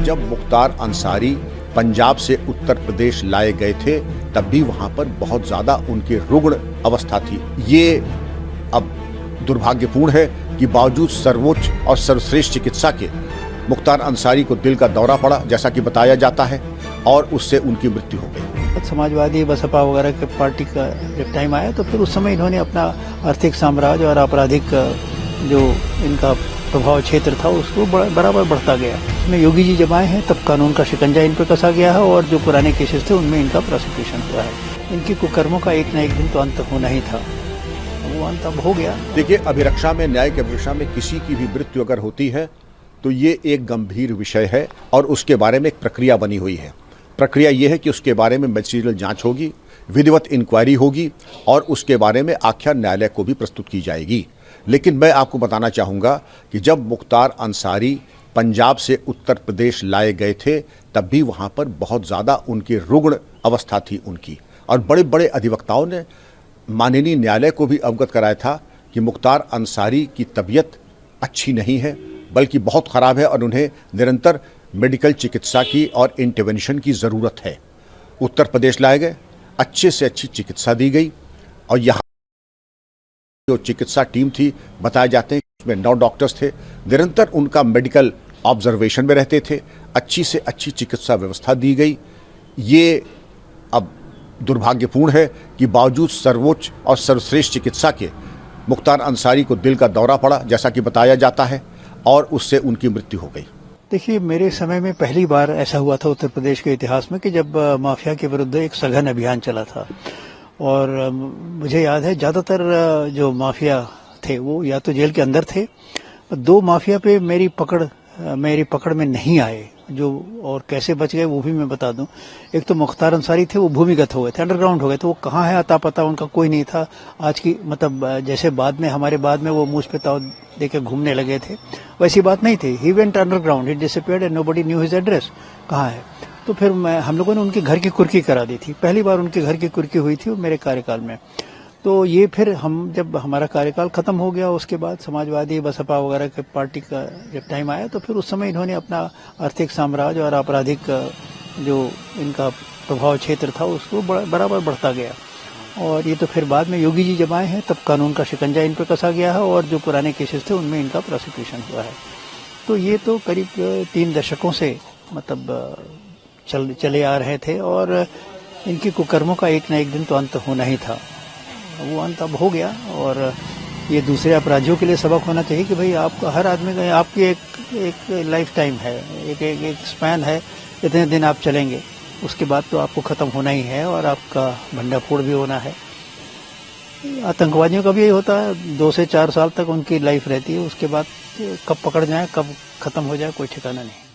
जब मुख्तार अंसारी पंजाब से उत्तर प्रदेश लाए गए थे तब भी वहां पर बहुत ज्यादा उनकी रुग्ण अवस्था थी। ये अब दुर्भाग्यपूर्ण है कि बावजूद सर्वोच्च और सर्वश्रेष्ठ चिकित्सा के मुख्तार अंसारी को दिल का दौरा पड़ा, जैसा कि बताया जाता है, और उससे उनकी मृत्यु हो गई। समाजवादी बसपा वगैरह के पार्टी का जब टाइम आया तो फिर उस समय इन्होंने अपना आर्थिक साम्राज्य और आपराधिक जो इनका प्रभाव क्षेत्र था उसको बराबर बढ़ता गया। इसमें योगी जी जब आए हैं तब कानून का शिकंजा इन पर कसा गया है और जो पुराने केसेस थे उनमें इनका प्रोसिक्यूशन हुआ है। इनकी कुकर्मों का एक न एक दिन तो अंत होना ही था, वो अंत अब हो गया। देखिए, अभिरक्षा में, न्याय की अभिरक्षा में किसी की भी मृत्यु अगर होती है तो ये एक गंभीर विषय है और उसके बारे में एक प्रक्रिया बनी हुई है। प्रक्रिया ये है कि उसके बारे में मैजिस्ट्रियल जांच होगी, विधिवत इंक्वायरी होगी और उसके बारे में आख्या न्यायालय को भी प्रस्तुत की जाएगी। लेकिन मैं आपको बताना चाहूँगा कि जब मुख्तार अंसारी पंजाब से उत्तर प्रदेश लाए गए थे तब भी वहाँ पर बहुत ज़्यादा उनकी रुग्ण अवस्था थी उनकी, और बड़े बड़े अधिवक्ताओं ने माननीय न्यायालय को भी अवगत कराया था कि मुख्तार अंसारी की तबीयत अच्छी नहीं है, बल्कि बहुत ख़राब है और उन्हें निरंतर मेडिकल चिकित्सा की और इंटरवेंशन की ज़रूरत है। उत्तर प्रदेश लाए गए, अच्छे से अच्छी चिकित्सा दी गई और यहाँ जो चिकित्सा टीम थी, बताए जाते हैं उसमें 9 डॉक्टर्स थे, निरंतर उनका मेडिकल ऑब्जर्वेशन में रहते थे, अच्छी से अच्छी चिकित्सा व्यवस्था दी गई। ये अब दुर्भाग्यपूर्ण है कि बावजूद सर्वोच्च और सर्वश्रेष्ठ चिकित्सा के मुख्तार अंसारी को दिल का दौरा पड़ा, जैसा कि बताया जाता है, और उससे उनकी मृत्यु हो गई। देखिए, मेरे समय में पहली बार ऐसा हुआ था उत्तर प्रदेश के इतिहास में कि जब माफिया के विरुद्ध एक सघन अभियान चला था। और मुझे याद है ज्यादातर जो माफिया थे वो या तो जेल के अंदर थे, 2 माफिया पे मेरी पकड़ में नहीं आए जो, और कैसे बच गए वो भी मैं बता दूं। एक तो मुख्तार अंसारी थे, वो भूमिगत हो गए थे, अंडरग्राउंड हो गए थे, वो कहाँ है अता पता उनका कोई नहीं था। आज की मतलब जैसे हमारे बाद में वो मूछ पे ताव देके घूमने लगे थे, वैसी बात नहीं थी। He went underground, he disappeared and nobody knew his address, कहाँ है। तो फिर हम लोगों ने उनके घर की कुर्की करा दी थी, पहली बार उनके घर की कुर्की हुई थी मेरे कार्यकाल में। तो ये फिर जब हमारा कार्यकाल खत्म हो गया उसके बाद समाजवादी बसपा वगैरह के पार्टी का जब टाइम आया तो फिर उस समय इन्होंने अपना आर्थिक साम्राज्य और आपराधिक जो इनका प्रभाव क्षेत्र था उसको बराबर बढ़ता गया। और ये तो फिर बाद में योगी जी जब आए हैं तब कानून का शिकंजा इन पर कसा गया है और जो पुराने केसेस थे उनमें इनका प्रोसिक्यूशन हुआ है। तो ये तो करीब 3 दशकों से मतलब चले आ रहे थे और इनकी कुकर्मों का एक न एक दिन तो अंत होना ही था, वो अंत अब हो गया। और ये दूसरे अपराधियों के लिए सबक होना चाहिए कि भाई आपका हर आदमी का आपकी एक लाइफ टाइम है, एक स्पैन है, इतने दिन आप चलेंगे, उसके बाद तो आपको खत्म होना ही है और आपका भंडाफोड़ भी होना है। आतंकवादियों का भी यही होता है, 2 से 4 साल तक उनकी लाइफ रहती है, उसके बाद कब पकड़ जाए कब खत्म हो जाए कोई ठिकाना नहीं।